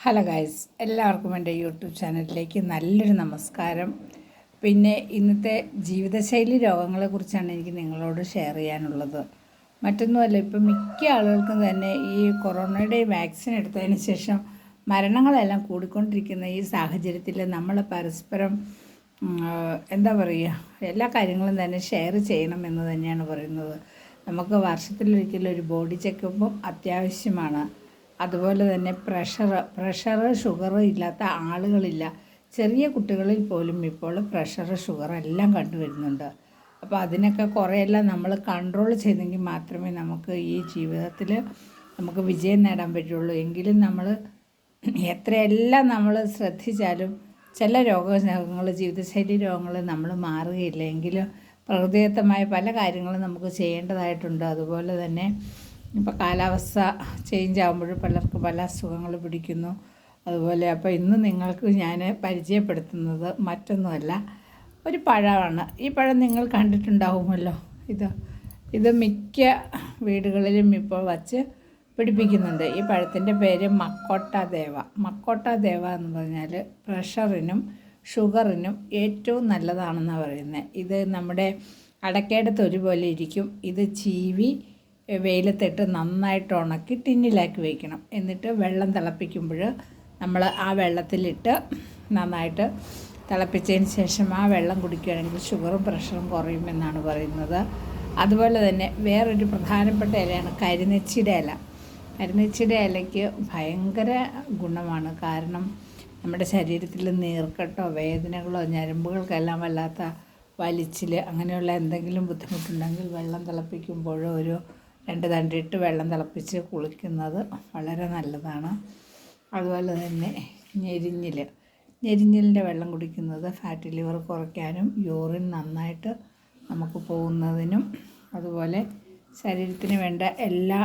Hello guys, എല്ലാവർക്കും എൻ്റെ YouTube ചാനലിലേക്ക് നല്ലൊരു നമസ്കാരം. പിന്നെ ഇന്നത്തെ ജീവിതശൈലി രോഗങ്ങളെക്കുറിച്ചാണ് എനിക്ക് നിങ്ങളോട് ഷെയർ ചെയ്യാനുള്ളത്. മറ്റൊന്നുമല്ല, ഇപ്പം മിക്ക ആളുകൾക്കും തന്നെ ഈ കൊറോണയുടെ വാക്സിൻ എടുത്തതിന് ശേഷം മരണങ്ങളെല്ലാം കൂടിക്കൊണ്ടിരിക്കുന്ന ഈ സാഹചര്യത്തിൽ നമ്മൾ പരസ്പരം എന്താ പറയുക, എല്ലാ കാര്യങ്ങളും തന്നെ ഷെയർ ചെയ്യണമെന്ന് തന്നെയാണ് പറയുന്നത്. നമുക്ക് വർഷത്തിലൊരിക്കലും ഒരു ബോഡി ചെക്കപ്പും അത്യാവശ്യമാണ്. അതുപോലെ തന്നെ പ്രഷർ ഷുഗർ ഇല്ലാത്ത ആളുകളില്ല. ചെറിയ കുട്ടികളിൽ പോലും ഇപ്പോൾ പ്രഷർ ഷുഗർ എല്ലാം കണ്ടുവരുന്നുണ്ട്. അപ്പോൾ അതിനൊക്കെ കുറേയെല്ലാം നമ്മൾ കൺട്രോൾ ചെയ്തെങ്കിൽ മാത്രമേ നമുക്ക് ഈ ജീവിതത്തിൽ നമുക്ക് വിജയം നേടാൻ പറ്റുള്ളൂ. എങ്കിലും നമ്മൾ എത്രയെല്ലാം നമ്മൾ ശ്രദ്ധിച്ചാലും ചില രോഗങ്ങൾ, ജീവിതശൈലി രോഗങ്ങൾ നമ്മൾ മാറുകയില്ല. എങ്കിലും പ്രകൃതിദത്തമായ പല കാര്യങ്ങളും നമുക്ക് ചെയ്യേണ്ടതായിട്ടുണ്ട്. അതുപോലെ തന്നെ ഇപ്പോൾ കാലാവസ്ഥ ചേഞ്ച് ആകുമ്പോൾ പലർക്കും പല അസുഖങ്ങൾ പിടിക്കുന്നു. അതുപോലെ അപ്പോൾ ഇന്ന് നിങ്ങൾക്ക് ഞാൻ പരിചയപ്പെടുത്തുന്നത് മറ്റൊന്നുമല്ല, ഒരു പഴമാണ്. ഈ പഴം നിങ്ങൾ കണ്ടിട്ടുണ്ടാവുമല്ലോ. ഇത് മിക്ക വീടുകളിലും ഇപ്പോൾ വച്ച് പിടിപ്പിക്കുന്നുണ്ട്. ഈ പഴത്തിൻ്റെ പേര് മക്കോട്ട ദേവ എന്ന് പറഞ്ഞാൽ പ്രഷറിനും ഷുഗറിനും ഏറ്റവും നല്ലതാണെന്നാണ് പറയുന്നത്. ഇത് നമ്മുടെ അടക്കയുടെ തൊലി പോലെ ഇരിക്കും. ഇത് ചീവി വെയിലത്തിട്ട് നന്നായിട്ട് ഉണക്കി ടിന്നിലാക്കി വയ്ക്കണം. എന്നിട്ട് വെള്ളം തിളപ്പിക്കുമ്പോൾ നമ്മൾ ആ വെള്ളത്തിലിട്ട് നന്നായിട്ട് തിളപ്പിച്ചതിന് ശേഷം ആ വെള്ളം കുടിക്കുകയാണെങ്കിൽ ഷുഗറും പ്രഷറും കുറയുമെന്നാണ് പറയുന്നത്. അതുപോലെ തന്നെ വേറൊരു പ്രധാനപ്പെട്ട ഇലയാണ് കരിനെച്ചിയുടെ ഇല. കരിനെച്ചിയുടെ ഇലയ്ക്ക് ഭയങ്കര ഗുണമാണ്. കാരണം നമ്മുടെ ശരീരത്തിൽ നീർക്കെട്ടോ വേദനകളോ ഞരമ്പുകൾക്കെല്ലാം വല്ലാത്ത വലിച്ചിൽ അങ്ങനെയുള്ള എന്തെങ്കിലും ബുദ്ധിമുട്ടുണ്ടെങ്കിൽ വെള്ളം തിളപ്പിക്കുമ്പോഴോ ഒരു 2 തണ്ടിട്ട് വെള്ളം തിളപ്പിച്ച് കുളിക്കുന്നത് വളരെ നല്ലതാണ്. അതുപോലെ തന്നെ ഞെരിഞ്ഞിലിൻ്റെ വെള്ളം കുടിക്കുന്നത് ഫാറ്റി ലിവർ കുറയ്ക്കാനും യൂറിൻ നന്നായിട്ട് നമുക്ക് പോകുന്നതിനും അതുപോലെ ശരീരത്തിന് വേണ്ട എല്ലാ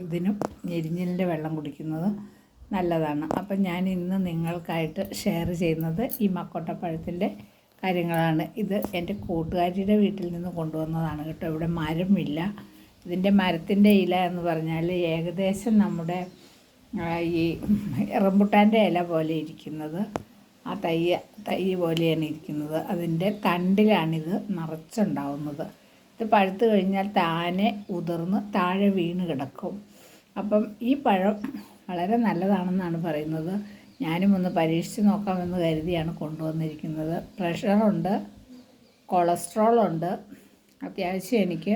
ഇതിനും ഞെരിഞ്ഞിലിൻ്റെ വെള്ളം കുടിക്കുന്നത് നല്ലതാണ്. അപ്പം ഞാൻ ഇന്ന് നിങ്ങൾക്കായിട്ട് ഷെയർ ചെയ്യുന്നത് ഈ മക്കോട്ടപ്പഴത്തിൻ്റെ കാര്യങ്ങളാണ്. ഇത് എൻ്റെ കൂട്ടുകാരിയുടെ വീട്ടിൽ നിന്ന് കൊണ്ടുവന്നതാണ് കേട്ടോ. ഇവിടെ മരമില്ല. ഇതിൻ്റെ മരത്തിൻ്റെ ഇല എന്ന് പറഞ്ഞാൽ ഏകദേശം നമ്മുടെ ഈ റംബുട്ടാൻ്റെ ഇല പോലെ ഇരിക്കുന്നത്, ആ തൈ പോലെയാണ് ഇരിക്കുന്നത്. അതിൻ്റെ തണ്ടിലാണിത് നിറച്ചുണ്ടാവുന്നത്. ഇത് പഴുത്ത് കഴിഞ്ഞാൽ താനെ ഉതിർന്ന് താഴെ വീണ് കിടക്കും. അപ്പം ഈ പഴം വളരെ നല്ലതാണെന്നാണ് പറയുന്നത്. ഞാനും ഒന്ന് പരീക്ഷിച്ച് നോക്കാമെന്ന് കരുതിയാണ് കൊണ്ടുവന്നിരിക്കുന്നത്. പ്രഷറുണ്ട്, കൊളസ്ട്രോളുണ്ട്, അത്യാവശ്യം എനിക്ക്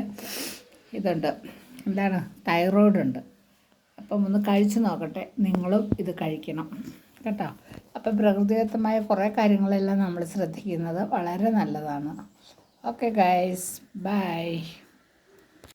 ഇതുണ്ട്, തൈറോയ്ഡ് ഉണ്ട്. അപ്പം ഒന്ന് കഴിച്ച് നോക്കട്ടെ. നിങ്ങളും ഇത് കഴിക്കണം കേട്ടോ. അപ്പം പ്രകൃതിദത്തമായ കുറേ കാര്യങ്ങളെല്ലാം നമ്മൾ ശ്രദ്ധിക്കുന്നത് വളരെ നല്ലതാണ്. Okay guys, by.